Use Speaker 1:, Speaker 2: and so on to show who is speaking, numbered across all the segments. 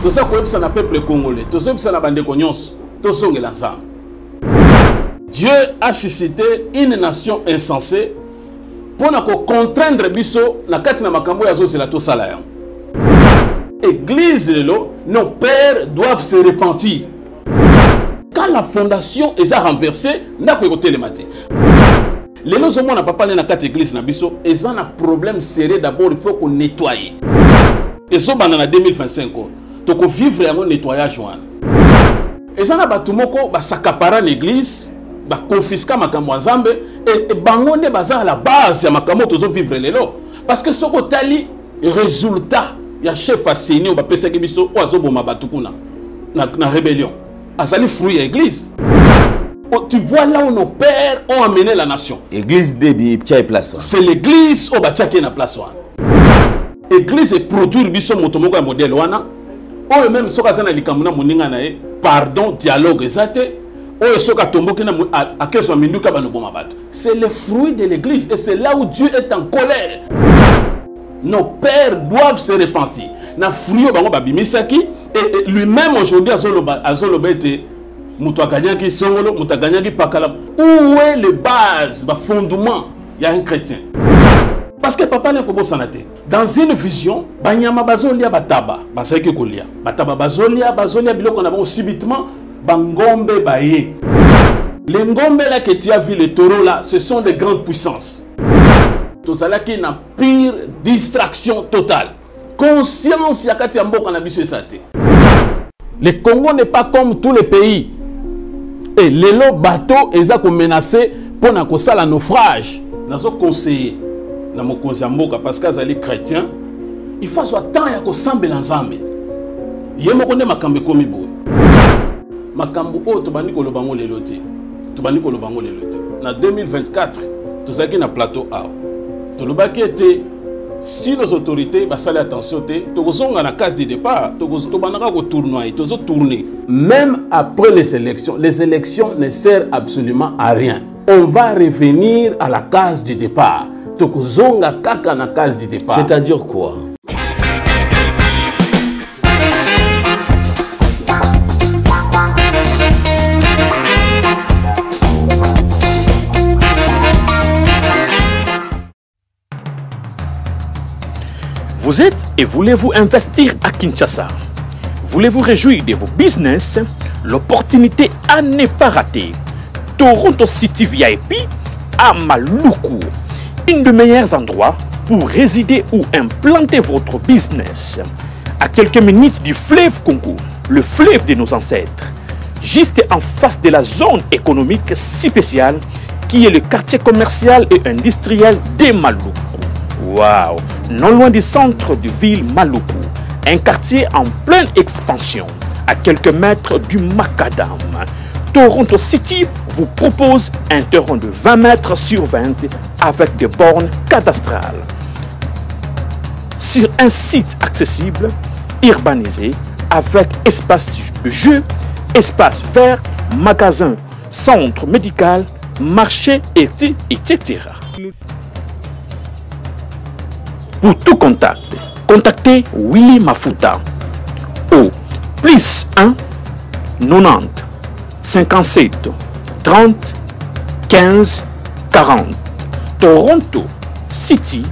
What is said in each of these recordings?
Speaker 1: Tout ça que na peuple congolais, tout ça na bande konyos, tout ça l'ensemble. Dieu a suscité une nation insensée pour contraindre biso na kati na makambo ya zo la to sala ya. Église nos pères doivent se repentir. Quand la fondation est renversée, n'a pas écouté le matin. Les gens qui n'ont pas parlé dans quatre églises, ils ont un problème sérieux. D'abord, il faut qu'on nettoie. Et ça, en 2025, il faut vivre un nettoyage. Ils ont un s'accaparer l'église, confisquer ma camouazambe et bangoner à la base de ma camouazo vivre les lots. Parce que ce qui est le résultat, il y a un chef assigné au Bapesa Gibiso ou à Zoboma Batukuna, la rébellion. Azali fruit l'église. Tu vois là où nos pères ont amené la nation.
Speaker 2: Église de place.
Speaker 1: C'est l'église où Batia qui est na place. Église est produire biso motomoko ya modèle wana. Ou même soka sana likamuna moninga na e pardon dialogue ezate. Ou soka tomboki na akeso minduka banoboma bato. C'est le fruit de l'église et c'est là où Dieu est en colère. Nos pères doivent se repentir. Na fruit bango babimisaki et lui-même aujourd'hui azoloba ete muto gagné songolo muto gagné pakala. Où est le base, le fondement il y a un chrétien? Parce que papa n'est pas santé. Dans une vision, banyama bazolia bataba, basaki kolia. Bataba bazolia biloko na bango subitement bangombe baye. Les ngombe là que tu as vu les taureaux là, ce sont des grandes puissances. Tout ça là qui est une pire distraction totale. Conscience yakati ya mboka na biso esate. Le Congo n'est pas comme tous les pays. Et les bateaux sont menacés pour un naufrage. Nous avons conseillé dans mon conseil parce que les chrétiens, il faut soit temps ya ko sambela nzambe. Yemo konde makambe komi boy. Makambo o to bani ko lobango lelo te. To bani ko lobango lelo te. Na 2024, to zaki na plateau A. To lobaki était si nos autorités basale attention te, to kozonga na case de départ, to banaka ko tournoyer, to zo tourner. Même après les élections ne servent absolument à rien. On va revenir à la case du départ. To kozonga kaka na case du départ.
Speaker 2: C'est-à-dire quoi?
Speaker 3: Vous êtes et voulez-vous investir à Kinshasa? Voulez-vous réjouir de vos business? L'opportunité à ne pas rater. Toronto City VIP à Maluku. Un des meilleurs endroits pour résider ou implanter votre business. À quelques minutes du fleuve Congo, le fleuve de nos ancêtres. Juste en face de la zone économique si spéciale qui est le quartier commercial et industriel de Maluku. Waouh! Non loin du centre de ville Maluku, un quartier en pleine expansion, à quelques mètres du Macadam. Toronto City vous propose un terrain de 20 mètres sur 20 avec des bornes cadastrales. Sur un site accessible, urbanisé, avec espace de jeu, espace vert, magasin, centre médical, marché, etc. Pour tout contact, contactez Willy Mafuta au plus 1 90 57 30 15 40. Toronto City,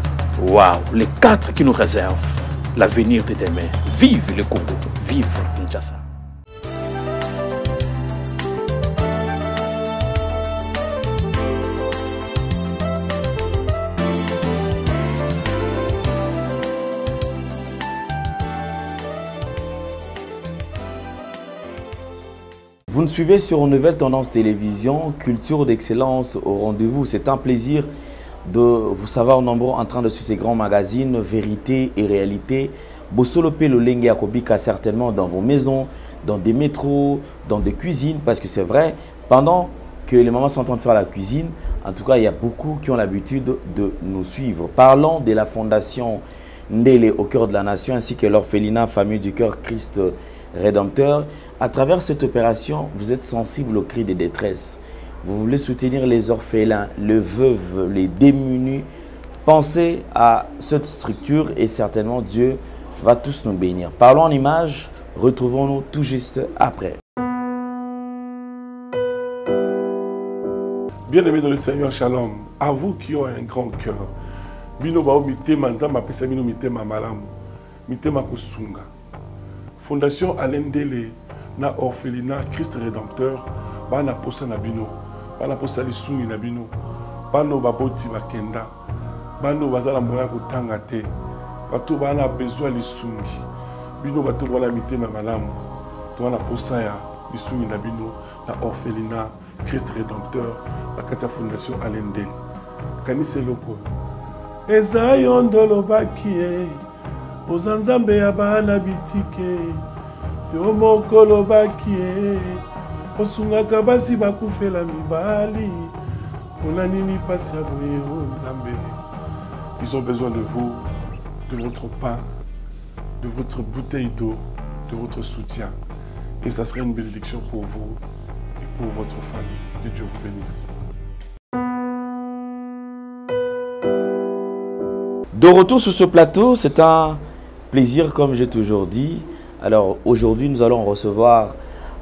Speaker 3: waouh, les 4 qui nous réservent l'avenir de demain. Vive le Congo, vive Kinshasa.
Speaker 2: Vous nous suivez sur Nouvelle Tendance Télévision, culture d'excellence au rendez-vous. C'est un plaisir de vous savoir nombreux en train de suivre ces grands magazines, vérité et réalité. Bossolope Lolenge Akobika certainement dans vos maisons, dans des métros, dans des cuisines, parce que c'est vrai, pendant que les mamans sont en train de faire la cuisine, en tout cas, il y a beaucoup qui ont l'habitude de nous suivre. Parlons de la fondation Ndele au cœur de la nation, ainsi que l'orphelinat Famille du Cœur Christ Rédempteur. À travers cette opération, vous êtes sensible aux cris de détresse. Vous voulez soutenir les orphelins, les veuves, les démunis. Pensez à cette structure et certainement Dieu va tous nous bénir. Parlons en images, Retrouvons-nous tout juste après.
Speaker 4: Bien-aimés dans le Seigneur, shalom. À vous qui ont un grand cœur. Bino bao mitema nzamba pesa bino mitema malamu. Mitema kusunga. Fondation Alendele na orphelinat Christ Rédempteur bana posa na bino. Bana posa lisungi na bino. Bano baboti bakenda. Bano bazala moya kotanga te. Bato bana besoin lisungi. Bino bato bana mitema malamu. To bana posa ya lisungi na bino na orphelinat Christ Rédempteur, la Katia Fondation Alendele. Kanise loko. Eza yondolo bakie, ozanzambe ya bana bitike, yo mokolo bakie, osungaka basi bakufela mibali, pona nini pasi ya boye o nzambe. Ils ont besoin de vous, de votre pain, de votre bouteille d'eau, de votre soutien. Et ça serait une bénédiction pour vous. Pour votre famille. Que Dieu vous bénisse.
Speaker 2: De retour sur ce plateau, c'est un plaisir comme j'ai toujours dit. Alors aujourd'hui, nous allons recevoir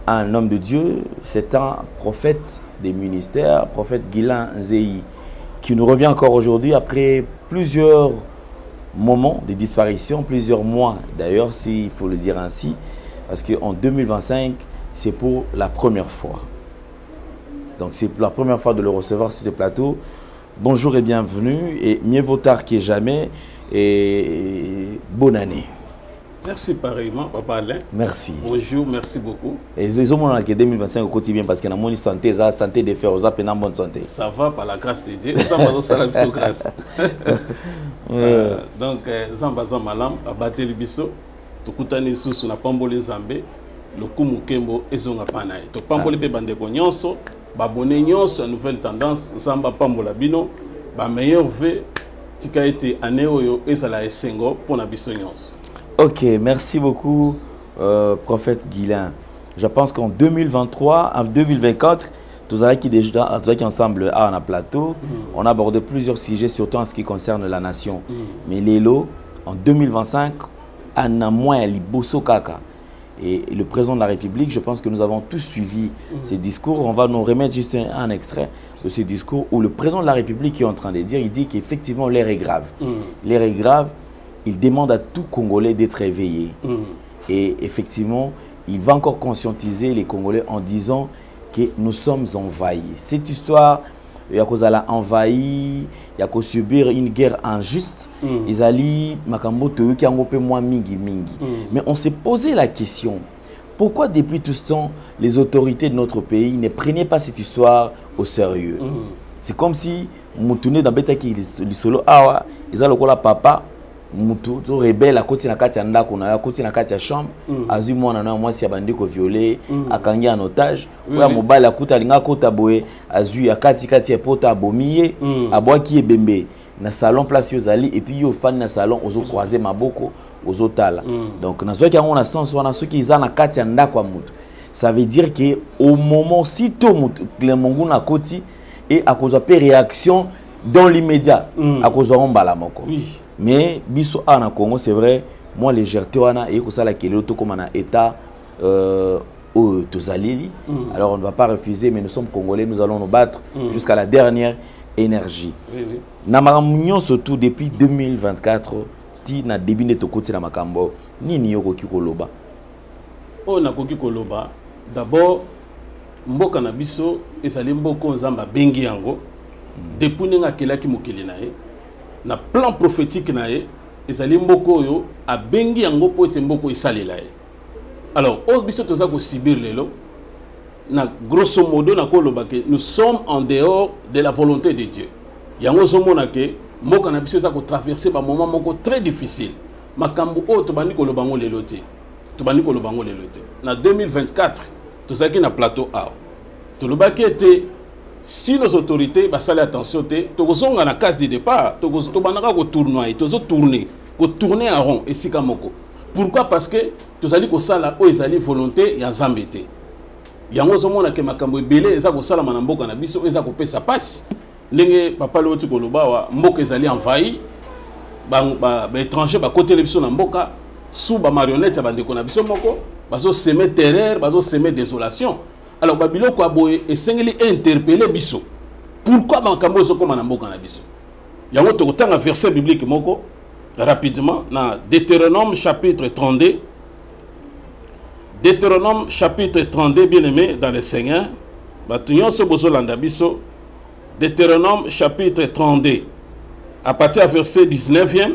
Speaker 2: un homme de Dieu. C'est un prophète des ministères, prophète Guilain Nzéhi, qui nous revient encore aujourd'hui après plusieurs moments de disparition, plusieurs mois d'ailleurs, s'il faut le dire ainsi, parce qu'en 2025, c'est pour la première fois. Donc c'est la première fois de le recevoir sur ce plateau. Bonjour et bienvenue, et mieux vaut tard que jamais, et bonne année.
Speaker 1: Merci pareillement, Papa Alain.
Speaker 2: Merci.
Speaker 1: Bonjour, merci beaucoup.
Speaker 2: Et ils ont dit que 2025 au quotidien parce que nous santé, santé de faire, nous avons bonne santé.
Speaker 1: Ça va par la grâce de Dieu. Ça va dans la grâce. Donc, Zamba Malam, abatté le biso, tukutani susu na pamboli Zambé, le kumukembo ezonga panae. To pamboli pe bande nyonso. Babonné nyonso nouvelle tendance Zamba pambola bino ba meilleur vœu tika été année oyo ezala esengo pour na biso nyonso.
Speaker 2: OK, merci beaucoup prophète Guilain. Je pense qu'en 2023, en 2024, tous qui ensemble à un plateau, on a abordé plusieurs sujets surtout en ce qui concerne la nation. Mais Lélo en 2025 ana moins liboso kaka. Et le président de la République, je pense que nous avons tous suivi ces discours. On va nous remettre juste un extrait de ce discours où le président de la République est en train de dire, il dit qu'effectivement l'air est grave. L'air est grave, il demande à tout Congolais d'être éveillé. Et effectivement, il va encore conscientiser les Congolais en disant que nous sommes envahis. Cette histoire, il y a cause à la envahi, il y a cause subir une guerre injuste. Ils allaient makambo te qui ont peu moins mingi. Mais on s'est posé la question, pourquoi depuis tout ce temps les autorités de notre pays ne prenaient pas cette histoire au sérieux? C'est comme si Moutoune dans beta qui le solo awa, ils ont le papa mutu to rebelle à côté na kati ya ndako na ya côté na kati ya chambre azui mwana na mwasi ya bandiko violé akangi en otage oya mobali akuta linga kota boye azui ya kati ya pota abomiye abwaki ebembe na salon place yozali et puis yo fan na salon ozo croiser maboko ozo tala donc na zwa ki on a sens wana soki iza na kati ya ndako mutu ça veut dire que au moment sitôt mutu le mongu na koti et à cause de réaction dans l'immédiat à cause de mbala moko. Mais biso en Congo, c'est vrai, moi légèreté wana et que ça la kelo to comme un état au Tozalili. Alors on ne va pas refuser, mais nous sommes Congolais, nous allons nous battre jusqu'à la dernière énergie. Namaramunion surtout depuis 2024, ti na début de côté na makambo ni yoko kikoloba.
Speaker 1: Oh na koki koloba. D'abord mboka na biso ezali mboko nzamba bengi yango depuis nga kelaki mokili na ye. Na plan prophétique na ye ezali mboko oyo abengi yango po ete mboko esalela ye. Alors o biso toza ko sibir lelo na grosso modo na koloba ke nous sommes en dehors de la volonté de Dieu. Yango zomona ke mboka na biso za ko traverser ba moment moko très difficile. Makambo o to bani koloba ngo lelo te. To bani koloba ngo lelo te. Na 2024 toza ki na plateau A. To lobaki ete si nos autorités basale attention te tozonga na case de départ tobanaka ko tournoyer tourner en rond esika moko. Pourquoi? Parce que tozali ko sala o ezali volonté ya Nzambe te. Yango zomona ke makambo ebele eza ko sala na mboka na biso eza ko pesa passe ndenge papa lo tiko lobawa mboka ezali envahi ba étranger ba côté le biso na mboka sous ba marionnette ya bandeko na biso moko bazo semer terreur, bazo semer désolation. Alors Babylone quoi boye et sengeli interpeller biso. Pourquoi makambo zo comme na mboka na biso? Yango to tanga verset biblique moko rapidement dans Deutéronome chapitre 32. Deutéronome chapitre 32 bien-aimé dans le Seigneur. Batuyon so bozo landa biso. Deutéronome chapitre 32 à partir du verset 19e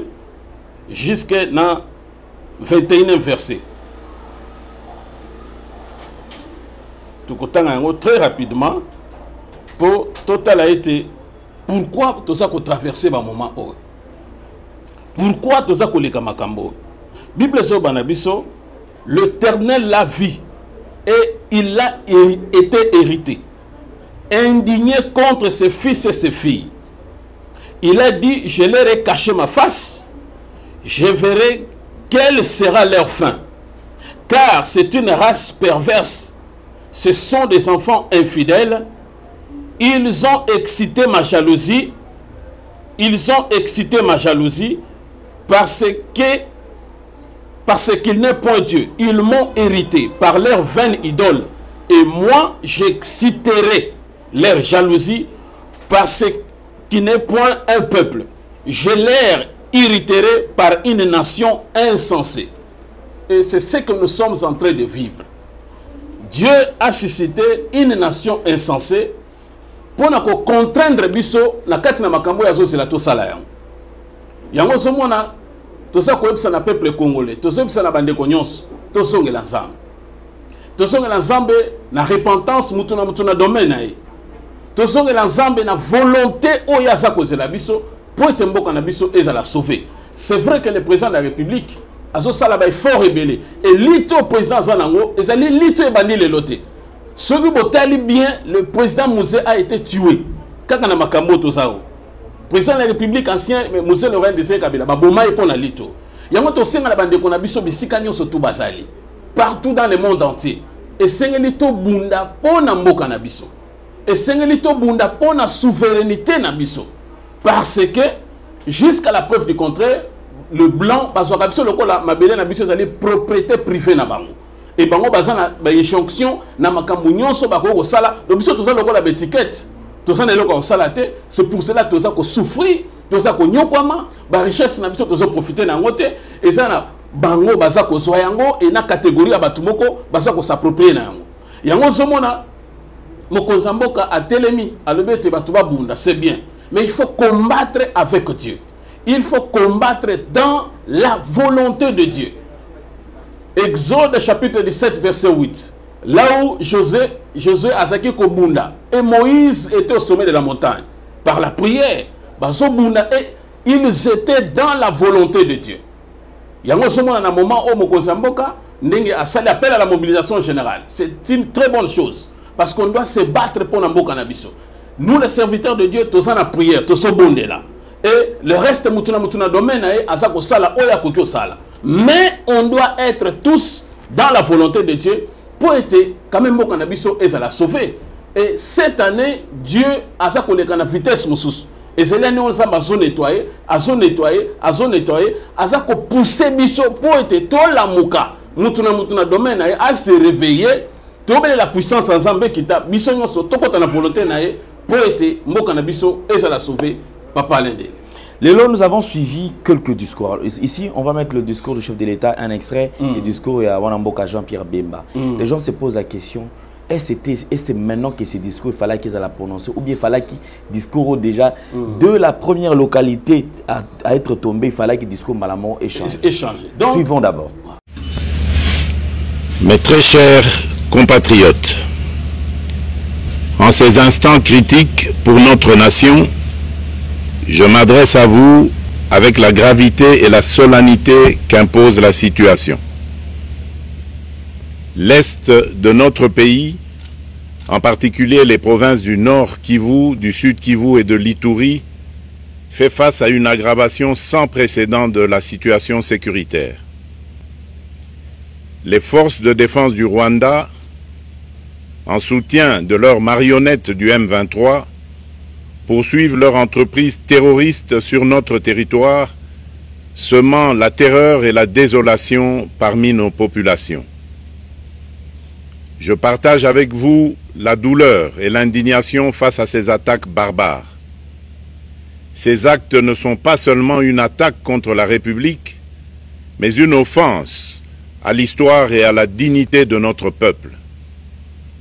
Speaker 1: jusqu'à 21e verset. Tout le très rapidement pour total a été pourquoi tout ça qu'on traverser un moment où pourquoi tout ça qu'on les kamakambo Bible so banabiso l'Éternel l'a vu et il a été hérité indigné contre ses fils et ses filles. Il a dit je leur ai caché ma face, je verrai quelle sera leur fin, car c'est une race perverse. Ce sont des enfants infidèles. Ils ont excité ma jalousie. Ils ont excité ma jalousie parce qu'il n'est point Dieu. Ils m'ont hérité par leur vaine idole. Et moi, j'exciterai leur jalousie parce qu'il n'est point un peuple. Je leur hériterai par une nation insensée. Et c'est ce que nous sommes en train de vivre. Dieu a suscité une nation insensée pour nous contraindre biso na kati na makambo ya zozela to sala yango. Yango somona to sa ko ebisa na peuple congolais, to so ebisa na bande konyonso, to songela nzambe. To songela nzambe na repentance mutu na domaine na ye. To songela nzambe na volonté oyo aza kozela biso pour ete mboka na biso ezala sauver. C'est vrai que le président de la République azo sala ba fort rebelle et lito président zanango ezali lito ebandi le loté. Ce qui botali bien le président Mouzé a été tué. Kaka na makambo to zao. Président de la République ancien Mouzé Laurent Désiré Kabila ba boma epona lito. Yango to senga na bande kona biso bisika nyonso to bazali. Partout dans le monde entier. Et senga lito bunda pona mboka na biso. Et senga lito bunda pona souveraineté na biso. Parce que jusqu'à la preuve du contraire le blanc bazwaka biso lokola mabele na biso ezali propriété privée na bango et bango bazana ba injonction na makambo nyonso bako ko sala do biso toza lokola ba étiquette toza na lokoko sala te. C'est pour cela toza ko souffrir toza ko nyokwama ba richesse na biso toza profiter na ngote ezana bango baza ko zwa yango et na catégorie ya batu moko baza ko s'approprier na yango yango zomona mokonzi mboka atelemi alobete batu ba bunda c'est bien mais il faut combattre avec Dieu. Il faut combattre dans la volonté de Dieu. Exode chapitre 17 verset 8. Là où Josué Azaki Kobunda et Moïse étaient au sommet de la montagne. Par la prière, et ils étaient dans la volonté de Dieu. Il y a un moment où Mokozamboka appelle à la mobilisation générale. C'est une très bonne chose. Parce qu'on doit se battre pour Namboka Nabiso. Nous les serviteurs de Dieu, tous en la prière, tous au bonde là. Et le reste mutuna domaine azako sala oya kokyo sala. Mais on doit être tous dans la volonté de Dieu pour être quand même mboka na biso ezala sauver. Et cette année Dieu azako leka na vitesse mususu. Et c'est l'année où on s'en zone nettoyer, azako pousser biso pour être tout la muka. Mutuna domaine à se réveiller, trouver la puissance ensemble qui t'a biso nyonso tokota na volonté na pour être mboka na biso ezala sauver. Papa Lendé.
Speaker 2: Lélo, nous avons suivi quelques discours. Ici, on va mettre le discours du chef de l'État, un extrait, le discours à Wanamboka Jean-Pierre Bemba. Les gens se posent la question, est-ce que c'est maintenant que ces discours, il fallait qu'ils aient la prononcer, ou bien il fallait qu'ils discours déjà de la première localité à être tombé, il fallait que discours malamment échangé. Donc, suivons d'abord.
Speaker 5: Mes très chers compatriotes, en ces instants critiques pour notre nation, je m'adresse à vous avec la gravité et la solennité qu'impose la situation. L'Est de notre pays, en particulier les provinces du Nord Kivu, du Sud Kivu et de l'Ituri, fait face à une aggravation sans précédent de la situation sécuritaire. Les forces de défense du Rwanda, en soutien de leurs marionnettes du M23, poursuivent leur entreprise terroriste sur notre territoire, semant la terreur et la désolation parmi nos populations. Je partage avec vous la douleur et l'indignation face à ces attaques barbares. Ces actes ne sont pas seulement une attaque contre la République, mais une offense à l'histoire et à la dignité de notre peuple.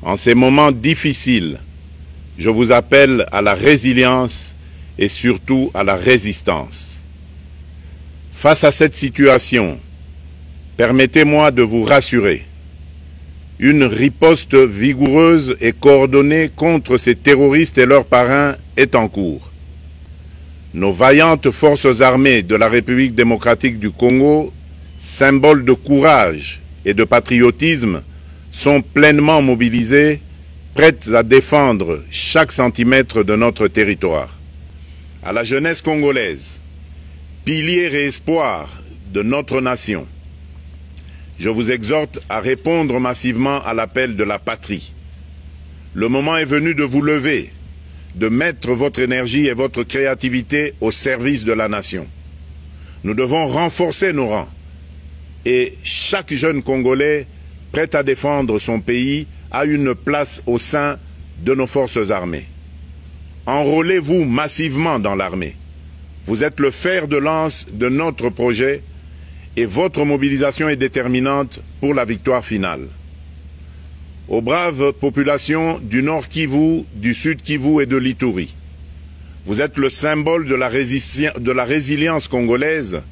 Speaker 5: En ces moments difficiles, je vous appelle à la résilience et surtout à la résistance. Face à cette situation, permettez-moi de vous rassurer. Une riposte vigoureuse et coordonnée contre ces terroristes et leurs parrains est en cours. Nos vaillantes forces armées de la République démocratique du Congo, symboles de courage et de patriotisme, sont pleinement mobilisées, prêtes à défendre chaque centimètre de notre territoire. À la jeunesse congolaise, pilier et espoir de notre nation, je vous exhorte à répondre massivement à l'appel de la patrie. Le moment est venu de vous lever, de mettre votre énergie et votre créativité au service de la nation. Nous devons renforcer nos rangs et chaque jeune Congolais prêt à défendre son pays a une place au sein de nos forces armées. Enrôlez-vous massivement dans l'armée. Vous êtes le fer de lance de notre projet et votre mobilisation est déterminante pour la victoire finale. Aux braves populations du Nord Kivu, du Sud Kivu et de l'Ituri, vous êtes le symbole de la résilience congolaise,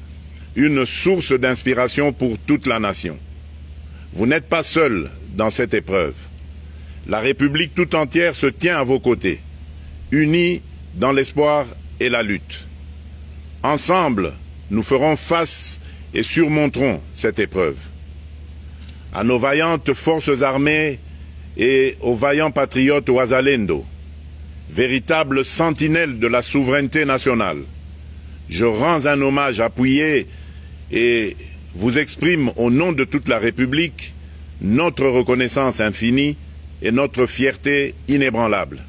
Speaker 5: une source d'inspiration pour toute la nation. Vous n'êtes pas seuls dans cette épreuve. La République tout entière se tient à vos côtés, unis dans l'espoir et la lutte. Ensemble, nous ferons face et surmonterons cette épreuve. À nos vaillantes forces armées et aux vaillants patriotes Ouazalendo, véritables sentinelles de la souveraineté nationale, je rends un hommage appuyé et vous exprime au nom de toute la République notre reconnaissance infinie et notre fierté inébranlable.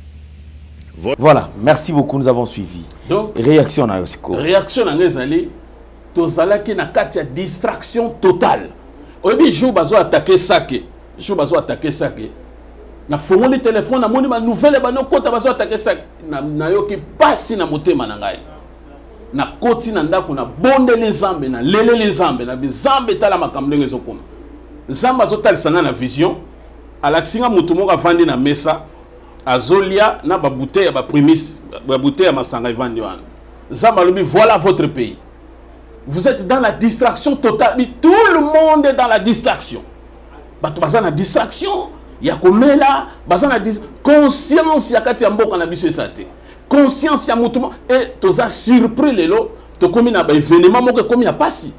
Speaker 2: Voilà, merci beaucoup, nous avons suivi.
Speaker 1: Donc,
Speaker 2: réaction à Yosiko.
Speaker 1: Réaction à Nezali, tozalaki na kati ya distraction totale. Oyebi jour bazo attaquer Sake, jour bazo attaquer Sake. Na fongoli téléphone na moni ba nouvelle ba no kota bazo attaquer Sake na yoki pasi na motema na ngai. Na koti na ndako na bonde les zambe na lele les zambe na bizambe tala makambo ngezo koma. Nzamba zo talisana na vision alaksinga mutu moko avandi na mesa azolia na ba bouteille ya ba prémisse ba bouteille ya masanga evandi wana. Nzamba lobi voilà votre pays. Vous êtes dans la distraction totale. Tout le monde est dans la distraction. Baza na distraction. Ya komela, baza na conscience ya kati ya mboka na biso esate. Conscience ya mutu et toza surpris lelo to komi na ba événement moko komi ya pasi.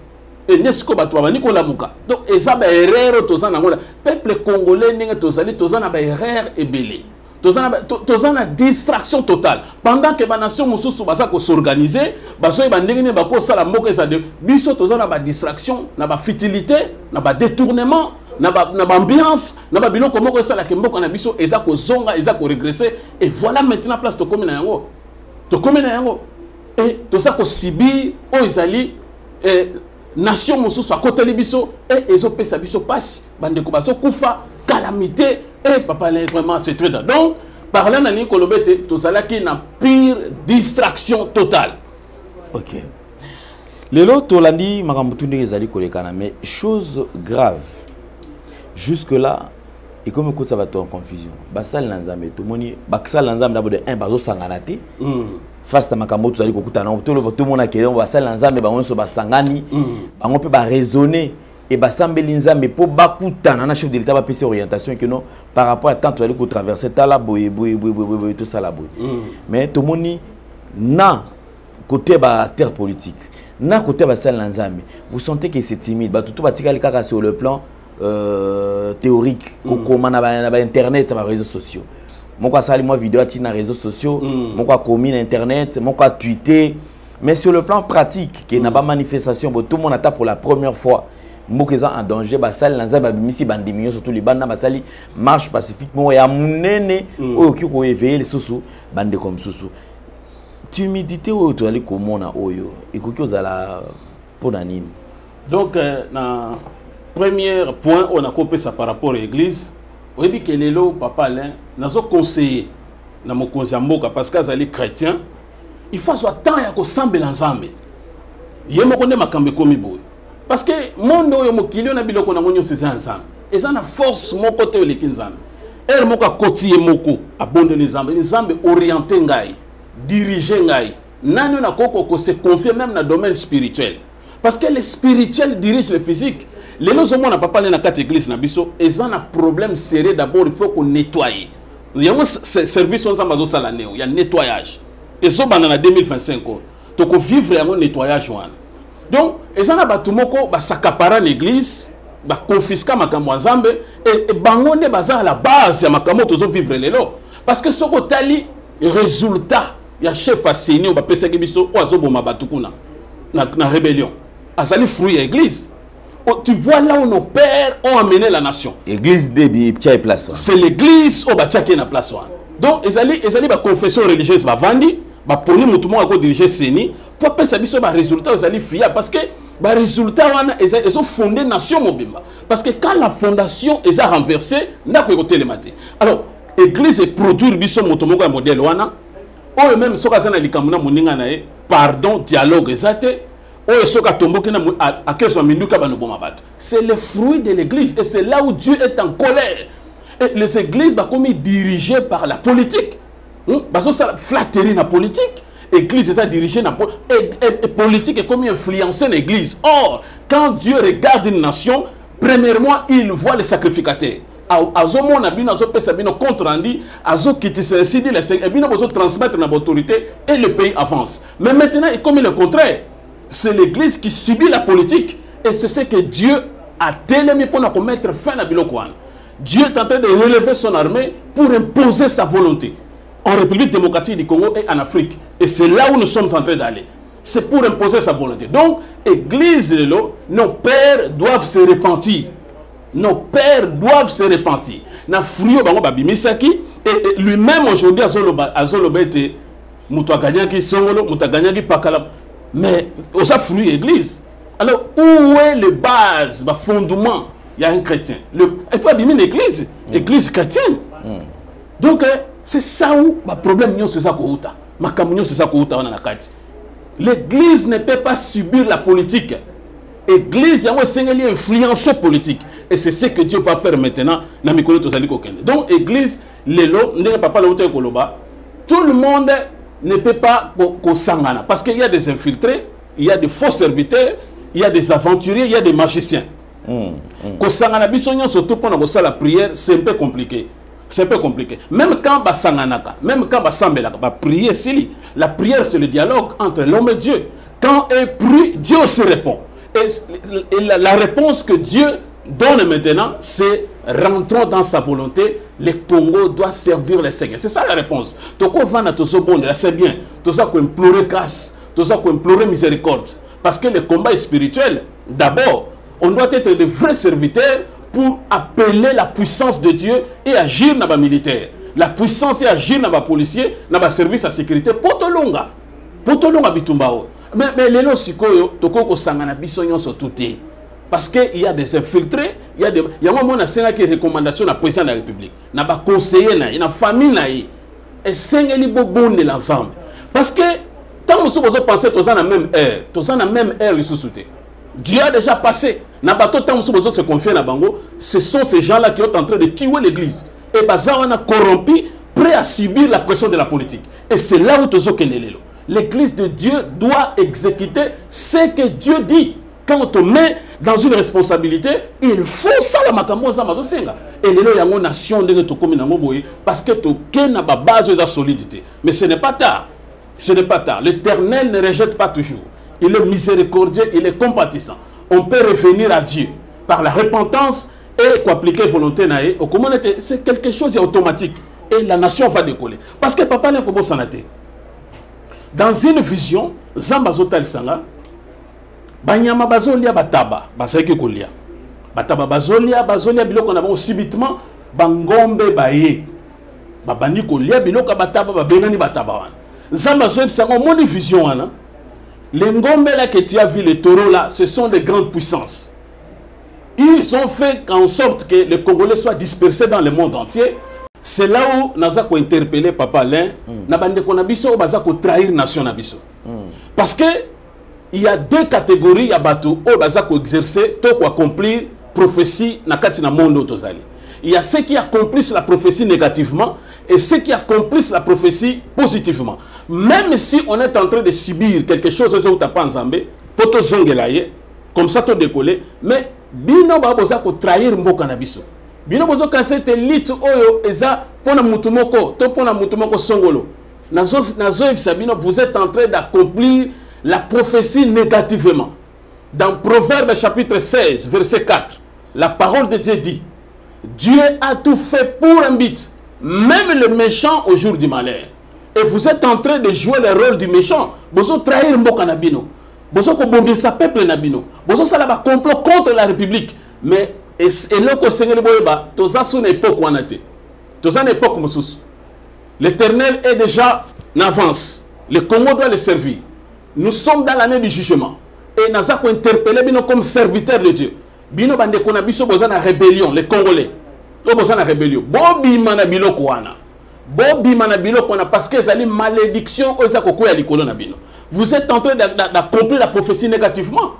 Speaker 1: Et nesko bato bani ko lamuka. Donc eza ba erreur toza na ngona. Peuple congolais ninga tozali toza na ba erreur ebele. Toza na distraction totale. Pendant que ba nation mususu baza ko s'organiser, bazo ba ndenge ne ba ko sala mboka eza de biso toza na ba distraction, na ba futilité, na ba détournement, na ba ambiance, na ba biloko moko sala ke mboka na biso eza ko zonga, eza ko régresser et voilà maintenant place to komi na yango. To komi na yango et toza ko subir o ezali nation mususu akoteli biso et ezopesa biso passe bandeko bazo kufa calamité. Et papa, vraiment, c'est très tard. Donc, par là, Nani Kolobete, tout ça là qui est une pire distraction totale.
Speaker 2: Ok. Le lot, Tolandi, Maramoutoune, Zali Kolekana, mais chose grave. Jusque-là, et comme écoute, ça va être en confusion. Basal Lanzame, tout le monde, Baksal Lanzame, d'abord de 1, Bazo Sanganati. Face à Makamoto, Zali Kokutana, tout le monde a créé, Basal Lanzame, on se Basangani, on peut raisonner. Et Basambeli Nzambe pour bakutana na chef de l'état va passer orientation que non par rapport à tant tu allais traverser tala boye tout ça la boye. Mais tout moni na côté ba terre politique na côté ba sal Nzambe vous sentez que c'est timide ba tout batika kaka sur le plan théorique comment na ba internet sur les réseaux sociaux. Moko sali moi vidéo ati na réseaux sociaux moko commis na internet moko tweeter mais sur le plan pratique qui n'a pas manifestation tout le monde attend pour la première fois. Mokeza en danger basali lanza babimisi bandimio surtout les banda basali marche pacifiquement ya munene oyo ko éveiller les soso bande comme soso timidité oyo to ali komona oyo ikoki ozala pona nini.
Speaker 1: Donc na premier point on a coupé ça par rapport à l'église oyebi ke lelo papa Alain nazo conseiller na mokonzi ya mboka parce que azali chrétien il faut soit temps ya kosambela nzambe ye moko nde makambo ekomi boye parce que monde oyo mokili na biloko nango nyonso eza nzambe eza na force moko te eleki nzambe ere moko akoti ye moko abondeli nzambe orienté ngai diriger ngai nani na koko ko se confier même na domaine spirituel parce que le spirituel dirige le physique. Les gens qui papa na quatre églises na biso, ils ont un problème sérieux. D'abord, il faut qu'on nettoie. Il y a un service on s'amazo salaneo, il y a nettoyage. Et ça en 2025 donc vivre un nettoyage donc ils ont un batumoko ba s'accaparer l'église, ba confisquer makambo nzambe et bangonde baza à la base ya makambo tozo vivre lelo parce que ce tali résultat ya chef assigné ba pesa biso o azoboma batukuna na rébellion. Azali fruit l'église. Tu vois là où nos pères ont amené la nation.
Speaker 2: L'église de place.
Speaker 1: C'est l'église où Bachaki est na place. Donc ils allaient ba confession religieuse ba vandi, ba poni mutumo ako diriger seni pour penser biso ba résultat ils allaient fier parce que ba résultat wana ils ont fondé nation mobimba. Parce que quand la fondation est renversée, n'a ko côté le matin. Alors église est produire biso mutumo ko modèle wana. Eux même soka sana likamuna moninga na e pardon dialogue ezate. C'est le fruit de l'église et c'est là où Dieu est en colère. Et les églises sont comme dirigées par la politique. Flatterie la politique. L'église est dirigée par la politique est comme influencer l'église. Or, quand Dieu regarde une nation, premièrement, il voit les sacrificateurs. Azomona bino azo pesa bino compte rendu azo kitisa sidi les et bino azo transmettre na autorité et le pays avance. Mais maintenant, il comme le contraire. C'est l'église qui subit la politique. Et c'est ce que Dieu a télémi pour nous mettre fin à Bilokouane. Dieu est en train de relever son armée pour imposer sa volonté. En République démocratique du Congo et en Afrique. Et c'est là où nous sommes en train d'aller. C'est pour imposer sa volonté. Donc, église, nos pères doivent se repentir. Nos pères doivent se repentir. Na frio bango babimisaki et lui-même aujourd'hui azolobete muto gagnyaki songolo muto gagnyaki pakala. Mais on a fruit l'église. Alors, où est le base, le fondement? Il y a un chrétien. Et puis, il y a l'église, l'église chrétienne. Donc, c'est ça où le problème c'est ça. L'église ne peut pas subir la politique. L'église, il y a une influence politique. Et c'est ce que Dieu va faire maintenant. Donc, l'église, tout le monde ne peut pas s'engagner. Parce qu'il y a des infiltrés, il y a des faux serviteurs, il y a des aventuriers, il y a des magiciens. Surtout pendant la prière, c'est un peu compliqué. C'est un peu compliqué. Même quand Basanganaka, même quand Basambelaka, prier, la prière, c'est le dialogue entre l'homme et Dieu. Quand il prie, Dieu se répond. Et la réponse que Dieu donne maintenant, c'est rentrons dans sa volonté. Le Congo doit servir le Seigneur. C'est ça la réponse. Donc on va dans tout ce monde, c'est bien. Tout ça qu'on implorer grâce, tout ça qu'on implorer miséricorde. Parce que le combat est spirituel. D'abord, on doit être de vrais serviteurs pour appeler la puissance de Dieu et agir dans les militaires. La puissance et agir dans les policiers, dans les services à sécurité. Potolonga. Potolonga bitumbao. Mais les lois sikoyo, toko sangana bisonyon so touté. Parce qu'il y a des infiltrés, il y a un moment qui recommandation à président de la République, il y a des conseillers, il y a une famille, et c'est l'ensemble. Parce que tant que vous pensez que vous avez la même ère, Dieu a déjà passé. Tant que vous se confiez à Bango, ce sont ces gens-là qui sont en train de tuer l'église. Et on a corrompu, prêt à subir la pression de la politique. Et c'est là où l'église de Dieu doit exécuter ce que Dieu dit. Quand on met dans une responsabilité, il faut ça la makambo za mazosenga. Et les yango nation de to komi nango boye parce que to kena ba base de solidité. Mais ce n'est pas tard. Ce n'est pas tard. L'Éternel ne rejette pas toujours. Il est miséricordieux, il est compatissant. On peut revenir à Dieu par la repentance et pour appliquer volonté nae. C'est quelque chose d'automatique et la nation va décoller. Parce que papa n'est pas santé. Dans une vision, Zamba Zotal Sanga banyama bazolia bataba basaki kolia bataba bazolia biloko na bango subitement bangombe baye babandi kolia biloko bataba babengani bataba wana Zamba zoeb sango moni vision wana les ngombe là que tu as vu les taureaux là ce sont des grandes puissances Ils ont fait en sorte que les Congolais soient dispersés dans le monde entier. C'est là où nous avons interpellé Papa Alain, nous avons trahir la nation. Parce que il y a deux catégories de bateaux qui exercer, qui accomplir la prophétie dans le monde. Il y a ceux qui accomplissent la prophétie négativement et ceux qui accomplissent la prophétie positivement. Même si on est en train de subir quelque chose, comme ça, tu décoller, mais bino ba boza ko trahir mboka na biso. Bino bozo ka cette élite oyo eza pona mutumoko, to pona mutumoko songolo. Nazo bino, vous êtes en train d'accomplir la prophétie négativement. Dans Proverbe chapitre 16, verset 4, la parole de Dieu dit: Dieu a tout fait pour un but, même le méchant au jour du malheur. Et vous êtes en train de jouer le rôle du méchant. Bozo trahir mboka na bino. Bozo ko bomber sa peuple na bino. Bozo sala ba complot contre la République. Mais et là ko sengeli boyeba, toza son époque wanate. Toza une époque mususu. L'Éternel est déjà en avance. Le Congo doit le servir. Nous sommes dans l'année du jugement. Et nous avons interpellé bino comme serviteurs de Dieu. Bino bande kona biso boza na rébellion, les Congolais. To boza na rébellion. Bobi mana biloko wana. Bobi mana biloko wana parce que zali malédiction oza kokoya likolo na bino. Vous êtes en train d'accomplir la prophétie négativement.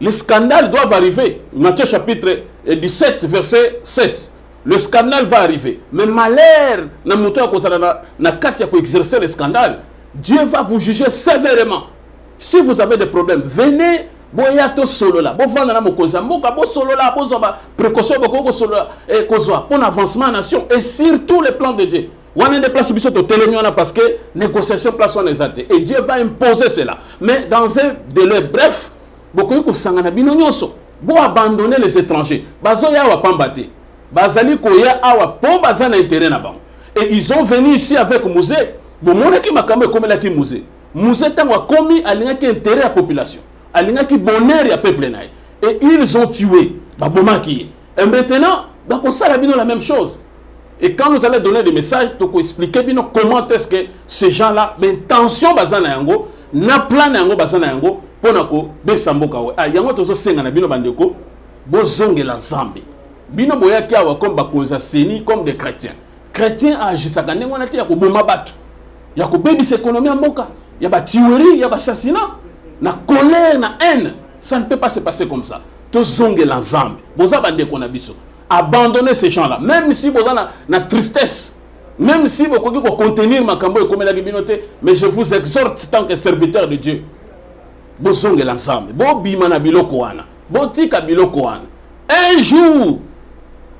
Speaker 1: Les scandales doivent arriver. Matthieu chapitre 17, verset 7. Le scandale va arriver. Mais malheur, na kati ya ko exercer le scandale, Dieu va vous juger sévèrement. Si vous avez des problèmes, venez, boyato solo là. Bo vanda na mokoza mboka, bo solo là, bo zoba précaution boko solo et kozwa pour l'avancement de la nation et sur tous les plans de Dieu. On a des places parce que négociation place on les athées. Et Dieu va imposer cela. Mais dans un délai bref, beaucoup de sangana bino nyonso, bo abandonner les étrangers. Bazo ya wa pambate. Bazali koya awa po bazana intérêt na bango. Et ils ont venu ici avec musée. Bon mona ki makambe comme la ki musée. Musée tango komi alinga ki intérêt à population. Alinga ki bonheur ya peuple naï. Et ils ont tué ba boma ki. Et maintenant, ba ko sala bino la même chose. Et quand nous allons donner des messages, tu peux expliquer comment est-ce que ces gens-là, mais tension bazana yango, na plan yango bazana yango, pour nako besamboka we. Ah yango tozo senga na bino bandeko, bozonge la zambi. Bino boya ki awa comme bakoza seni comme des chrétiens. Chrétiens agisaka ndenge na te ya ko boma batu. Ya ko bebisa économie mboka, ya ba tuerie, ya ba assassinat, na colère, na haine. Ça ne peut pas se passer comme ça. Tozonge la zambi. Boza bandeko na biso. Abandonnez ces gens-là. Même si vous avez la tristesse, même si vous pouvez contenir ma cambo et comme la communauté, mais je vous exhorte tant que serviteur de Dieu. Vous songez l'ensemble. Vous bimana biloko wana. Vous tika biloko wana. Un jour,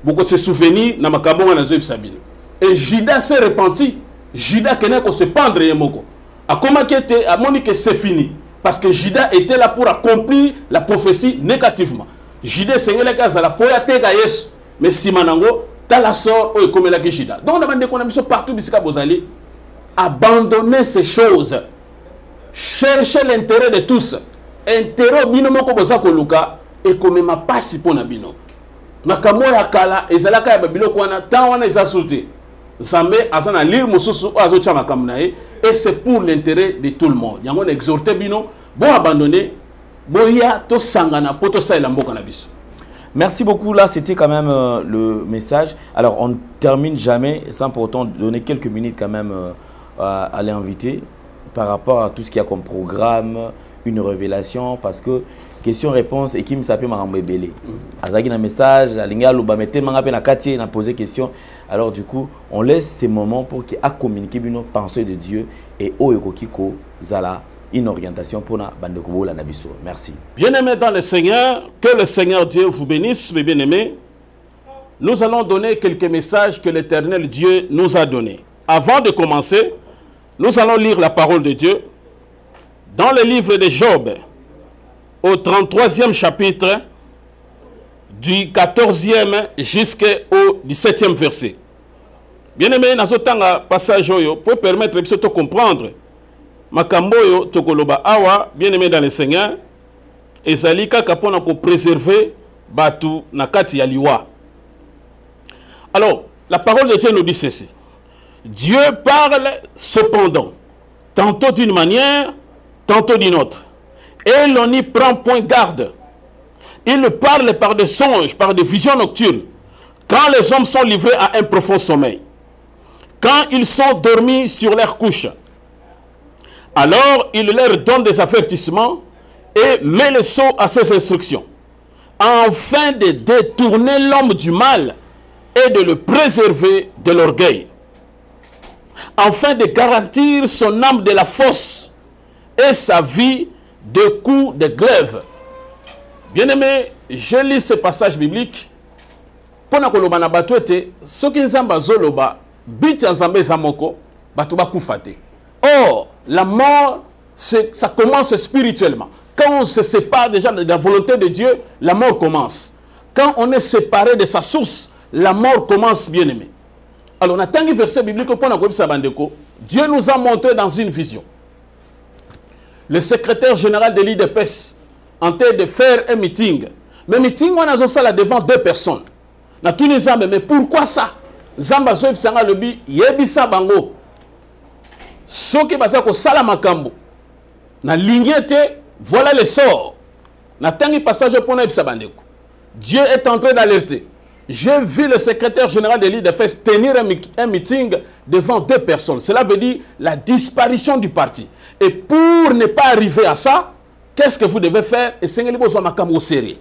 Speaker 1: vous pouvez se souvenir na makambo wana zoib sabino. Et Judas s'est repenti. Judas kenait qu'on se pendre yemoko. A comment était, a moni que c'est fini. Parce que Judas était là pour accomplir la prophétie négativement. Judas sengele kazala poya teka Yesu. Mais si manango, t'as la sort ou comme la Gishida. Donc, on a demandé qu'on a mis partout, bisika bozali. Abandonnez ces choses. Cherchez l'intérêt de tous. Intérêt bino moko boza koluka et comme ma passi pour nabino. Makamo ya kala ezalaka ya babilo kwana tant wana ezasuté. Zambe azana lire mususu azo chama kamnae et c'est pour l'intérêt de tout le monde. Yango na exhorter bino bon abandonner boya to sangana poto sa la mboka na biso.
Speaker 2: Merci beaucoup. Là, c'était quand même le message. Alors, on ne termine jamais sans pour autant donner quelques minutes quand même à l'invité par rapport à tout ce qu'il y a comme programme, une révélation, parce que question-réponse et qui me s'appelle Marambo Belé. Azagi un message, Alinga Lubamete, Mangapé na Kati, na posé question. Alors, du coup, on laisse ces moments pour qu'il a communiqué une pensée de Dieu et Oyoko Kiko Zala. Une orientation pour la bande de la Nabiso. Merci.
Speaker 1: Bien-aimés dans le Seigneur, que le Seigneur Dieu vous bénisse, mes bien-aimés. Nous allons donner quelques messages que l'Éternel Dieu nous a donnés. Avant de commencer, nous allons lire la parole de Dieu dans le livre de Job, au 33e chapitre, du 14e jusqu'au 17e verset. Bien-aimés, dans ce passage, pour permettre de comprendre Makamboyo tokoloba awa bien aimé dans le Seigneur ezali kaka pona ko préserver batu na kati ya liwa. Alors, la parole de Dieu nous dit ceci. Dieu parle cependant, tantôt d'une manière, tantôt d'une autre. Et l'on n'y prend point garde. Il parle par des songes, par des visions nocturnes. Quand les hommes sont livrés à un profond sommeil, quand ils sont dormis sur leur couche, alors il leur donne des avertissements et met le sceau à ses instructions, afin de détourner l'homme du mal et de le préserver de l'orgueil, afin de garantir son âme de la fosse et sa vie de coups de glaive. Bien-aimé, je lis ce passage biblique pour que na bato ete soki nzamba zoloba bit nzambe zamoko bato bakufate. Or, la mort, ça commence spirituellement. Quand on se sépare déjà de la volonté de Dieu, la mort commence. Quand on est séparé de sa source, la mort commence, bien-aimé. Alors, on a tant de versets bibliques pour nous. Dieu nous a montré dans une vision. Le secrétaire général de l'IDPS en train de faire un meeting. Mais meeting, on a ça là devant 2 personnes. Na tout les hommes, mais pourquoi ça? Zamba zoib sanga lebi yebisa bango. Soki baza ko sala makambo. Na lignete, voilà le sort. Na tangi passage pour na yebisa bandeko. Dieu est en train d'alerter. J'ai vu le secrétaire général de l'IDFS tenir un meeting devant 2 personnes. Cela veut dire la disparition du parti. Et pour ne pas arriver à ça, qu'est-ce que vous devez faire? Et c'est au sérieux.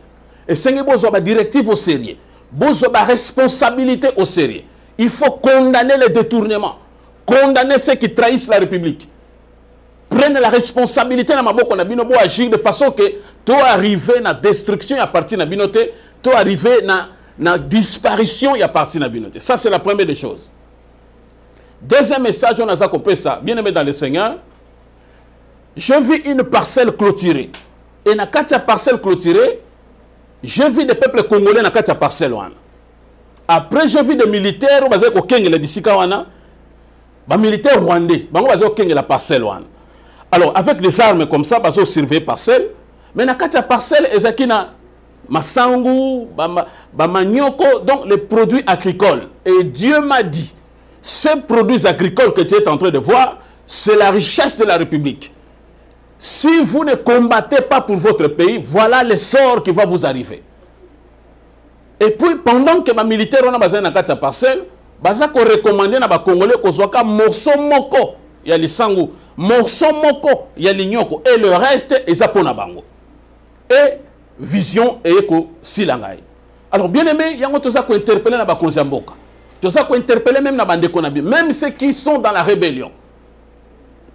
Speaker 1: Et c'est une directive au sérieux. Une responsabilité au sérieux. Il faut condamner les détournements. Condamner ceux qui trahissent la République. Prenez la responsabilité dans ma boîte qu'on a bien agir de façon que tu arrives à la destruction à partir de la binote, tu arrives à la disparition à partir de la binote. Ça, c'est la première des choses. Deuxième message, on a coupé ça. Bien aimé dans le Seigneur, j'ai vu une parcelle clôturée. Et dans cette parcelle clôturée, j'ai vu des peuples congolais dans cette parcelle. Après, j'ai vu des militaires qui ont été des militaires rwandais qui ont été la parcelle. Alors, avec des armes comme ça, ils ont surveillé la parcelle. Mais dans cette parcelle, ils ont masangu, manioko, donc les produits agricoles. Et Dieu m'a dit, ces produits agricoles que tu es en train de voir, c'est la richesse de la République. Si vous ne combattez pas pour votre pays, voilà le sort qui va vous arriver. Et puis, pendant que les militaires ont besoin de la parcelle, ils ont recommandé aux Congolais qu'ils soient un morceau moko, il y a les sangou, morceau moko, il y a les nyoko, et le reste, ils ont na bango. Et vision et éco silangai. Alors, bien aimé, il y a tout ça qui interpellé dans les Konzamboka. Tout ça qui interpellé même dans les Bandekonabi, même ceux qui sont dans la rébellion.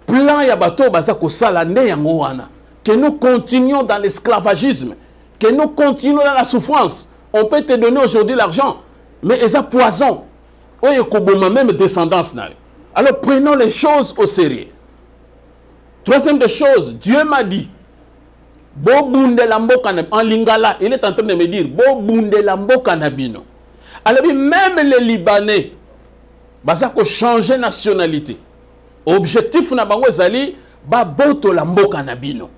Speaker 1: Plan ya bato bazako sala ne yango wana, que nous continuons dans l'esclavagisme, que nous continuons dans la souffrance. On peut te donner aujourd'hui l'argent, mais ils ont poison. Oye koboma même descendance na. Alors prenons les choses au sérieux. Troisième des choses, Dieu m'a dit, Bo bunde la mboka en lingala, il est en train de me dire, Bo bunde la mboka na bino. Alors même les Libanais, bazako changer nationalité. Objectif na bango ezali ba boto la mboka na bino.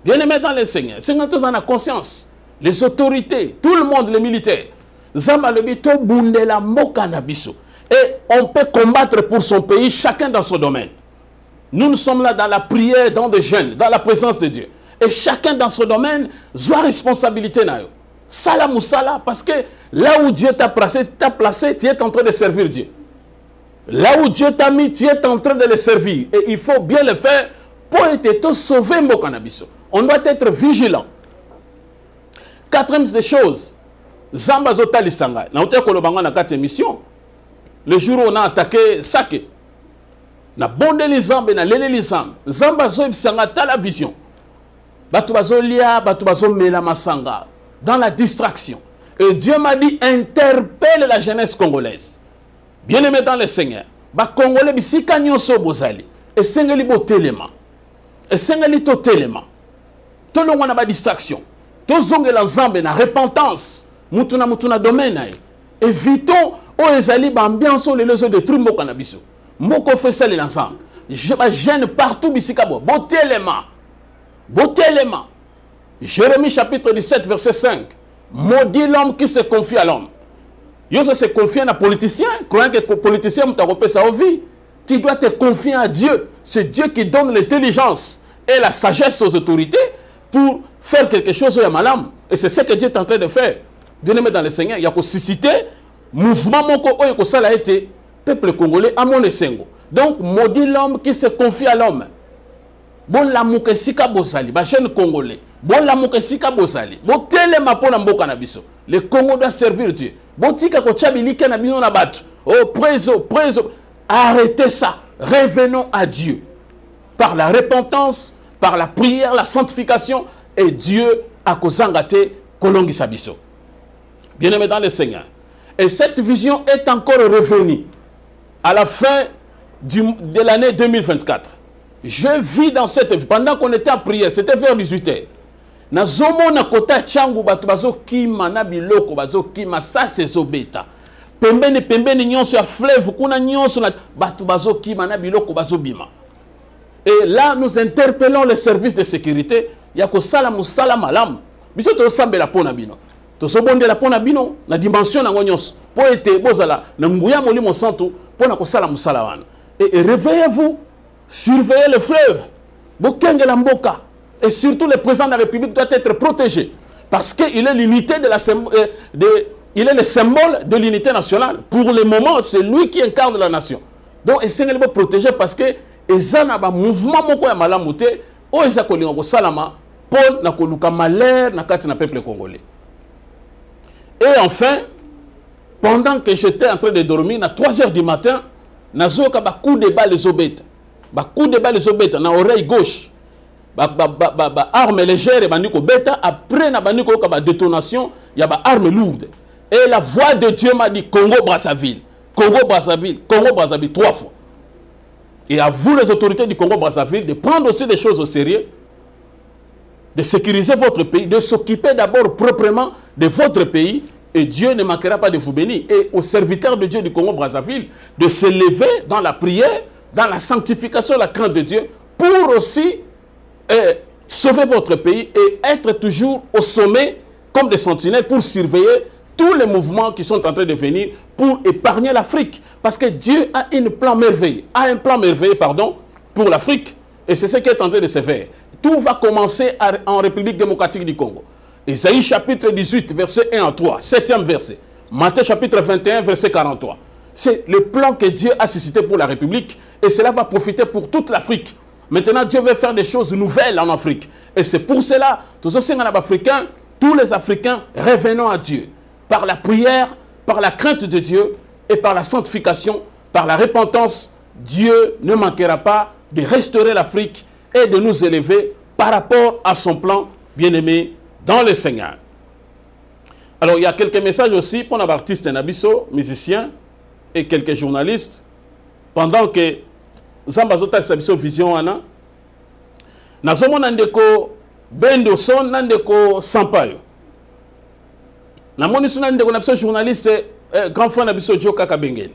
Speaker 1: Bien aimé dans le Seigneur, Seigneur tous en a conscience, les autorités, tout le monde, les militaires. Zama le bito bunde la mboka na biso. Et on peut combattre pour son pays, chacun dans son domaine. Nous sommes là dans la prière, dans des jeûnes, dans la présence de Dieu. Et chacun dans son domaine, soit responsabilité na yo. Sala moussala, parce que là où Dieu t'a placé, tu es en train de servir Dieu. Là où Dieu t'a mis, tu es en train de le servir. Et il faut bien le faire pour être sauvé. On doit être vigilant. Quatrième des choses, Zamba Zotali Sanga. Dans notre émission, le jour où on a attaqué Sake, na bondé les Zambes, na lélé les Zambes, Zamba Zoib Sanga, t'as la vision. Batubazolia, Batubazomela Masanga, dans la distraction. Et Dieu m'a dit, interpelle la jeunesse congolaise. Bien-aimé dans le Seigneur, ba Congolais bisi kanyoso bozali, et sengeli bo telema, et sengeli to telema, to longo na ba distraction, to zongela nzambe na repentance, mutuna domaine, évitons o ezali ba ambiance les leçons de truc moko na biso, moko fait ça l'ensemble, je ba gêne partout bisi kabo, bo telema, Jérémie chapitre 17 verset 5, maudit l'homme qui se confie à l'homme. Yo se confie à un politicien, croyant que le politicien t'a repéré sa vie. Tu dois te confier à Dieu. C'est Dieu qui donne l'intelligence et la sagesse aux autorités pour faire quelque chose à malam. Et c'est ce que Dieu est en train de faire. Dieu le met dans le Seigneur. Il y a que susciter mouvement que ça a été peuple congolais à mon essengo. Donc, maudit l'homme qui se confie à l'homme. Bon la mouke sika bosali, ba jeune congolais. Bon la mouke sika bosali. Bon telema pona mboka na biso. Le Congo doit servir Dieu. Bon tika ko tchabilika na bino na batu. Oh preso. Arrêtez ça. Revenons à Dieu. Par la repentance, par la prière, la sanctification, et Dieu a kozangate kolongi sabiso. Bien-aimé dans le Seigneur. Et cette vision est encore revenue à la fin de l'année 2024. Je vis dans cette vie. Pendant qu'on était en prière, c'était vers 18h. Nazomo na kota changu batu bazo kima na biloko bazo kima ça c'est zobeta. Pembeni nyonso ya fleuve kuna nyonso na batu bazo kima na biloko bazo bima. Et là nous interpellons les services de sécurité ya ko sala musala malam. Biso to sambela pona bino. To sobonde la pona bino na dimension na nyonso. Po ete bozala na nguya molimo santo pona ko sala musala wana. Et réveillez-vous. Surveillez le fleuve. Bokenge la mboka. Et surtout le président de la République doit être protégé. Parce qu'il est l'unité il est le symbole de l'unité nationale. Pour le moment, c'est lui qui incarne la nation. Donc, essayez de le protéger parce que les mouvement moko ya malamute o eza kolinga ko salama pour na koluka malheur na kati na peuple congolais. Et enfin, pendant que j'étais en train de dormir, à 3h du matin, nazoka ba coup de balle les obètes. Ba coup de balle les obètes na oreille gauche. Arme légère et baniko bêta. Après na baniko ka ba détonation, il y a ba arme lourde. Et la voix de Dieu m'a dit Congo-Brazzaville, Congo-Brazzaville, Congo-Brazzaville 3 fois. Et à vous les autorités du Congo-Brazzaville de prendre aussi les choses au sérieux, de sécuriser votre pays, de s'occuper d'abord proprement de votre pays. Et Dieu ne manquera pas de vous bénir. Et aux serviteurs de Dieu du Congo-Brazzaville de se lever dans la prière, dans la sanctification, la crainte de Dieu, pour aussi sauver votre pays et être toujours au sommet comme des sentinelles pour surveiller tous les mouvements qui sont en train de venir pour épargner l'Afrique. Parce que Dieu a un plan merveilleux, pour l'Afrique. Et c'est ce qui est en train de se faire. Tout va commencer en République démocratique du Congo. Isaïe chapitre 18, verset 1 à 3, 7e verset. Matthieu chapitre 21, verset 43. C'est le plan que Dieu a suscité pour la République et cela va profiter pour toute l'Afrique. Maintenant, Dieu veut faire des choses nouvelles en Afrique. Et c'est pour cela, tous les Africains, revenons à Dieu. Par la prière, par la crainte de Dieu et par la sanctification, par la repentance, Dieu ne manquera pas de restaurer l'Afrique et de nous élever par rapport à son plan bien-aimé dans le Seigneur. Alors, il y a quelques messages aussi pour nos artistes nabiso, musiciens et quelques journalistes. Pendant que Zambazota Sabiso Vision Ana, Nazomo Nandeko Bendo Son Nandeko Sampayo. Namoni Son Nandeko Nabiso journaliste, grand frère Nabiso Djoka Kabengele.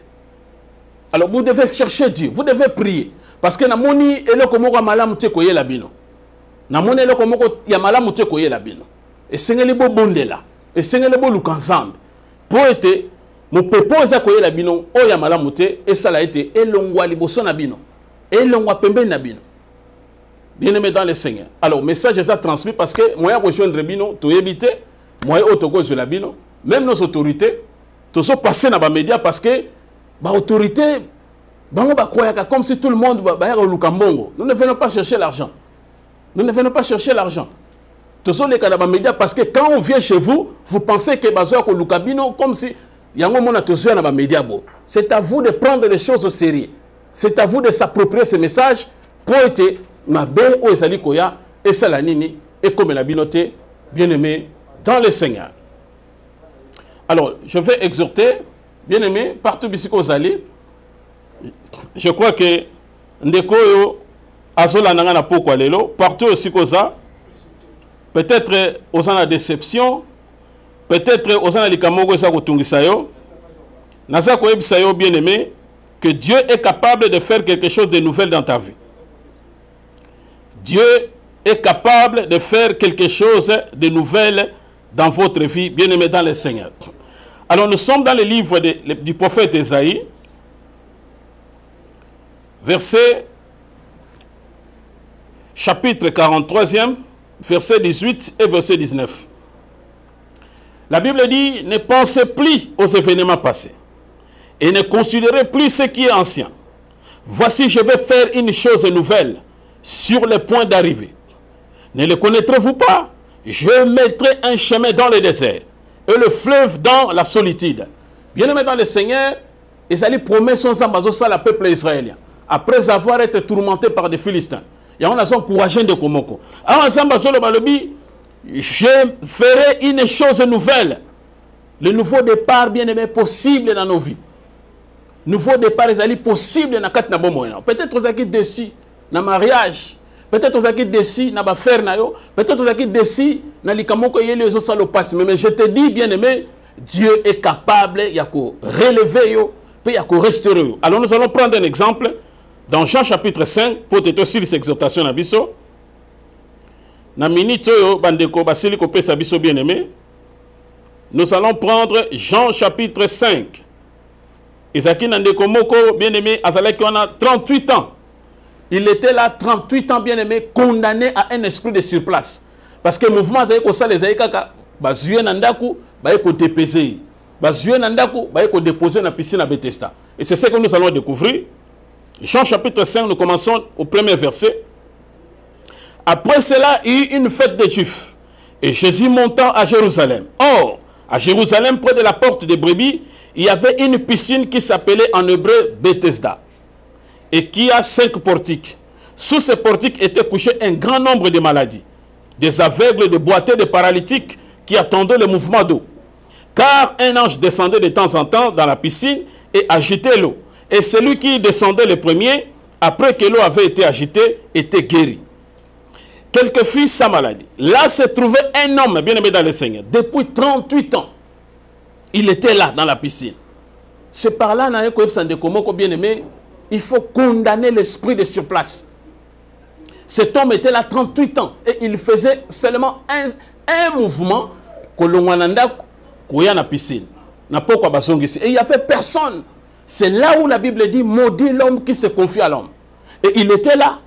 Speaker 1: Alors, vous devez chercher Dieu, vous devez prier. Parce que Namoni Eloko Moko Malamute Koye Labino. Namoni Eloko Moko Yamalamute Koye Labino. Et Sengelebo Bondela. Et Sengelebo Lukanzambe. Pour être. Mon peuple koye la bino o ya malamu te et ça a été elongwa liboso na bino elongwa pembe na bino bien-aimé dans le Seigneur. Alors message est transmis parce que moi ya rejoindre bino to yebite moi otoko la bino même nos autorités to so passer na ba média parce que ba autorité bango ba koyaka comme si tout le monde ba ya lukambongo. Nous ne venons pas chercher l'argent. Nous ne venons pas chercher l'argent. To so les ba média parce que quand on vient chez vous, vous pensez que bazo ko lukabino comme si c'est à vous de prendre les choses au sérieux. C'est à vous de s'approprier ce message pour être Mabé ou Ezali Koya et Salanini et comme la binoté bien-aimé dans le Seigneur. Alors, je vais exhorter, bien-aimé, partout Bisiko Zali. Je crois que Ndekoyo Azola Nangana Poko Lelo, partout aussi Koza, peut-être aux la déception. Peut-être aux Analikamogo et Sakotungisayo, Nazako Ebsayo bien-aimé, que Dieu est capable de faire quelque chose de nouvel dans ta vie. Dieu est capable de faire quelque chose de nouvel dans votre vie, bien-aimé dans le Seigneur. Alors nous sommes dans le livre du prophète Ésaïe, chapitre 43e, verset 18 et verset 19. La Bible dit, ne pensez plus aux événements passés et ne considérez plus ce qui est ancien. Voici, je vais faire une chose nouvelle sur le point d'arriver. Ne le connaîtrez-vous pas? Je mettrai un chemin dans le désert et le fleuve dans la solitude. Bien-aimé dans le Seigneur, ils allaient promettre son ambazosa au peuple israélien. Après avoir été tourmenté par des Philistins. Et on a encouragé de Komoko. Alors, je ferai une chose nouvelle. Le nouveau départ, bien-aimé, possible dans nos vies. Nouveau départ, ils allaient possible dans quatre nabomoyens. Peut-être aux acquis déçus dans le mariage. Peut-être aux acquis déçus dans l'affaire. Peut-être aux acquis déçus dans les kamoko et les autres passe. Mais je te dis, bien-aimé, Dieu est capable de relever yo, puis de restaurer yo. Alors nous allons prendre un exemple dans Jean chapitre 5 pour te aussi les exhortations à biso. Na minute yo bandeko basili ko pesa biso bien-aimé. Nous allons prendre Jean chapitre 5. Isaki Nandeko Moko, bien-aimé, Azalek, on a 38 ans. Il était là, 38 ans, bien-aimé, condamné à un esprit de surplace. Parce que le mouvement, ça les Aïkaka, Bazué Nandaku, Baïko dépésé. Bazué Nandaku, Baïko déposé dans la piscine à Bethesda. Et c'est ce que nous allons découvrir. Jean chapitre 5, nous commençons au premier verset. Après cela, il y eut une fête des Juifs. Et Jésus montant à Jérusalem. Or, à Jérusalem, près de la porte des brebis, il y avait une piscine qui s'appelait en hébreu Bethesda et qui a 5 portiques. Sous ces portiques était couché un grand nombre de maladies, des aveugles, des boiteux, des paralytiques qui attendaient le mouvement d'eau. Car un ange descendait de temps en temps dans la piscine et agitait l'eau. Et celui qui descendait le premier, après que l'eau avait été agitée, était guéri. Quelle que fût sa maladie. Là se trouvait un homme, bien aimé dans le Seigneur, depuis 38 ans. Il était là, dans la piscine. C'est par là, bien aimé, il faut condamner l'esprit de surplace. Cet homme était là 38 ans et il faisait seulement un mouvement que l'on a dans la piscine. Et il n'y avait personne. C'est là où la Bible dit, maudit l'homme qui se confie à l'homme. Et il était là,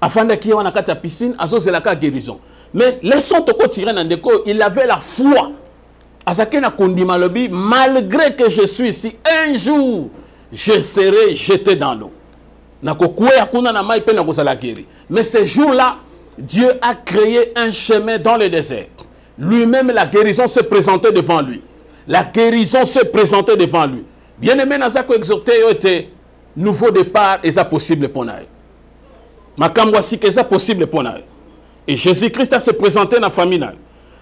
Speaker 1: afin de qu'il y ait la piscine, à cause de la guérison. Mais laissons te tirer dans le décor, il avait la foi. Malgré que je suis ici, un jour, je serai jeté dans l'eau. Mais ce jour-là, Dieu a créé un chemin dans le désert. Lui-même, la guérison s'est présentée devant lui. La guérison s'est présentée devant lui. Bien aimé, nous avons exhorté était nouveau départ et ça possible pour nous. Makamwasi que ça possible pour nous. Et Jésus-Christ a se présenté dans la famille.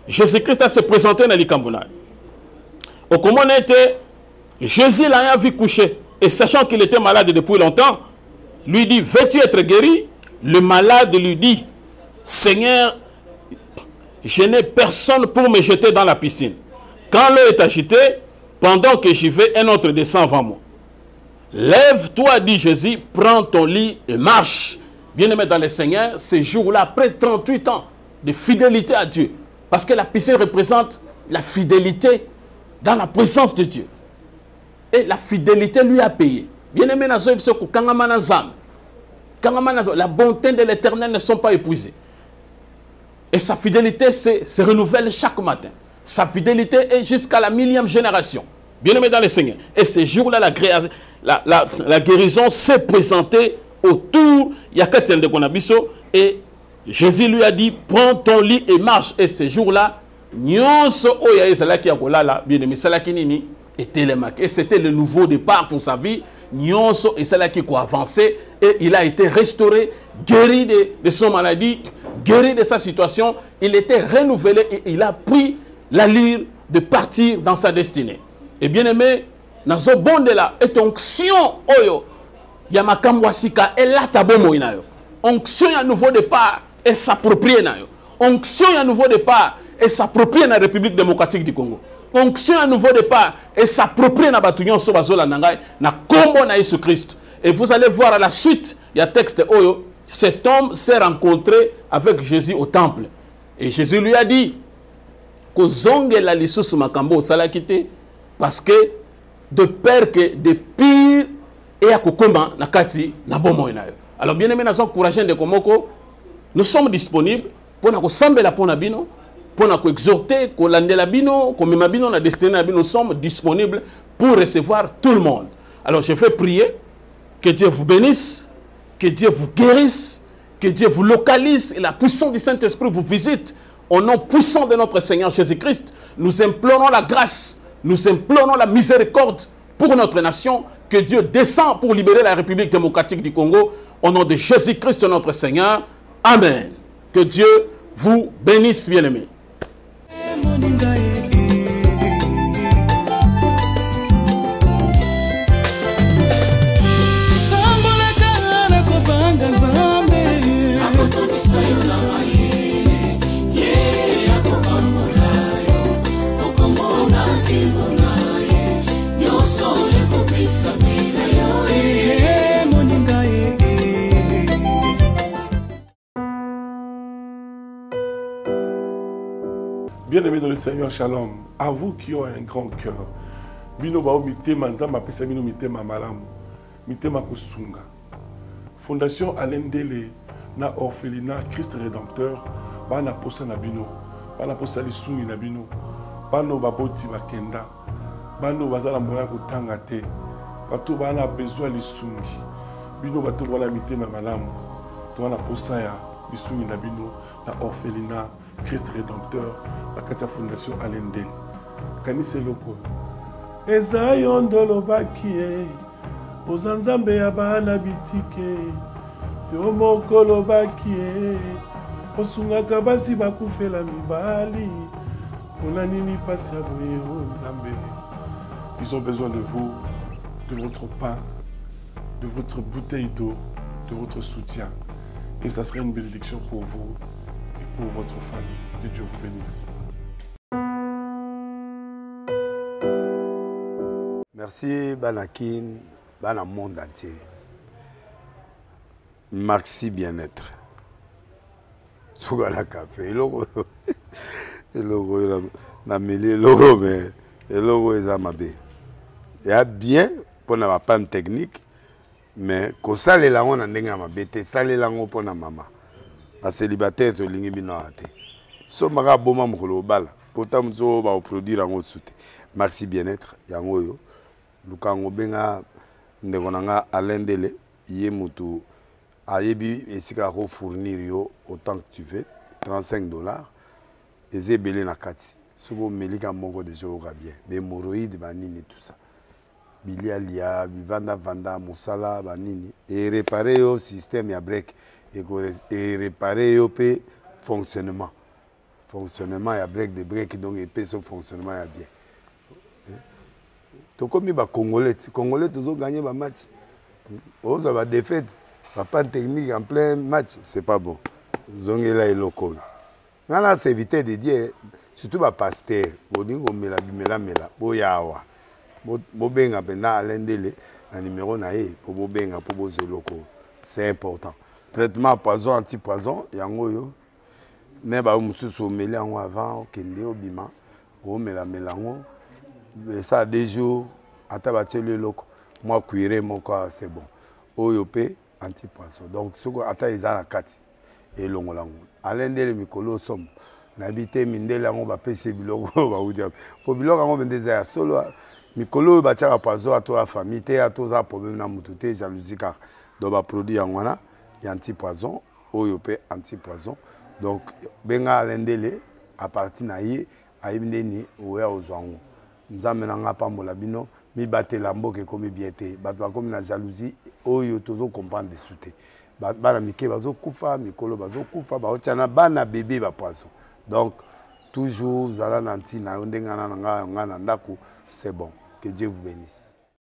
Speaker 1: Jésus-Christ a se présenté dans l'Ikambuna. Au comment était, Jésus l'a vu coucher. Et sachant qu'il était malade depuis longtemps, lui dit, veux-tu être guéri? Le malade lui dit, Seigneur, je n'ai personne pour me jeter dans la piscine. Quand l'eau est agitée, pendant que j'y vais, un autre descend avant moi. Lève-toi, dit Jésus, prends ton lit et marche. Bien-aimé dans le Seigneur, ces jours-là, après 38 ans de fidélité à Dieu, parce que la piscine représente la fidélité dans la présence de Dieu. Et la fidélité lui a payé. Bien-aimé, la bonté de l'Éternel ne sont pas épuisées. Et sa fidélité se renouvelle chaque matin. Sa fidélité est jusqu'à la 1000e génération. Bien-aimé dans le Seigneur. Et ces jours-là, la guérison s'est présentée autour. Il y a 4 de Konabiso. Et Jésus lui a dit, prends ton lit et marche. Et ces jours-là, et c'était le nouveau départ pour sa vie. Nyonso et cela qui a avancé. Et il a été restauré, guéri de son maladie, guéri de sa situation. Il était renouvelé et il a pris l'allure de partir dans sa destinée. Et bien aimé, dans ce bon de là, et onction, oyo, yamakamwasika, et là, tabomo inayo. Onction, un nouveau départ, et s'approprier nayo. Onction, un nouveau départ, et s'approprier dans la République démocratique du Congo. Onction, un nouveau départ, et s'approprier dans Batunion Sobazola Nangai, na Combo na Jésus Christ. Et vous allez voir à la suite, il y a texte oyo, cet homme s'est rencontré avec Jésus au temple. Et Jésus lui a dit, la lisusu makambo salakite parce que de peur que de pire et à kokoma nakati na bomo inayo. Alors bien aimé, nous encourageons de komoko, nous sommes disponibles pour nous sembler la pona bino pour exhorter, qu'on lande la bino, qu'on m'a bino, la destinée la bino, nous sommes disponibles pour recevoir tout le monde. Alors je fais prier, que Dieu vous bénisse, que Dieu vous guérisse, que Dieu vous localise et la puissance du Saint-Esprit vous visite. Au nom puissant de notre Seigneur Jésus-Christ, nous implorons la grâce, nous implorons la miséricorde pour notre nation, que Dieu descend pour libérer la République démocratique du Congo. Au nom de Jésus-Christ notre Seigneur. Amen. Que Dieu vous bénisse, bien-aimés.
Speaker 4: Bien-aimés dans le Seigneur, shalom. À vous qui ont un grand cœur. Bino bao mitema nzamba pesa bino mitema malamu. Mitema kusunga. Fondation Alendele na orphelinat Christ Rédempteur. Bana posa na bino. Bana posa lisungi na bino. Bano baboti bakenda. Bano bazala moya kotanga te. Bato bana besoin lisungi. Bino bato bana mitema malamu. To bana posa ya lisungi na bino na orphelinat Christ Rédempteur, la Katia Fondation Alendele. Kanise loko. Eza yondolo bakie, ozanzambe ya bana bitike, yo mokolo bakie, osungaka basi bakufela mibali, pona nini pasi ya boye onzambe. Ils ont besoin de vous, de votre pain, de votre bouteille d'eau, de votre soutien. Et ça serait une bénédiction pour vous. Pour votre famille. Que Dieu vous bénisse.
Speaker 6: Merci Banakin, Bana monde entier. Merci bien-être. Sougala café, logo, na mêlé logo mais le logo est amabé. Il y a bien pour na panne technique, mais quand ça les langues on a n'enga mabé, ça les langues pour na maman. La célibataire to lingi bino ate so maka boma mukolo bala pota mzo ba produire ngo soute merci bien-être yango yo lukango benga ndeko nanga Alendele ye mutu ayebi esika ko fournir yo autant que tu veux $35 ezebele na kati sobo melika moko de joga bien be moroïde banini tout ça bilialia vanda musala banini et réparer yo système ya break et réparer le fonctionnement. Fonctionnement, il y a break de break, donc il son fonctionnement est bien. Tout comme les Congolais, toujours gagné le match. Ils ont défaite, pas de technique en plein match, c'est pas bon. Ils ont là et locaux. Là, c'est éviter de dire, surtout les pasteurs, ils ont mis la mela, boyawa. Bobenga pendant Alendele, le numéro naé pour bobenga pour boser locaux. C'est important. Traitement poison anti-poison yango yo ne ba mususu meli yango avant kende obima o mela melango ça 2 jours ata bateli loko moi cuire mon quoi c'est bon oyo pe anti-poison donc soko ata ezala kati et longolango Alendele mikolo som na bité mindele yango ba pese biloko ba udia po biloko yango bendeza ya solo mikolo ba tchaka poison ato la famille te ato za problème na mututé jalousie car do ba produit yango na anti-poison, OYOP anti-poison. Donc, benga Alendele, à partir naïe, aïbneni, oué ozwango. Nous amenons pambola bino, mi bate lambo ke komi biete, batwa komi na jalousie, oyo tozo comprendre de soute. Bana mike bazo kufa, mikolo bazo kufa, ba otiana bana bébé ba poisson. Donc, toujours zala nanti na ondenga na nga ndako, c'est bon. Que Dieu vous bénisse.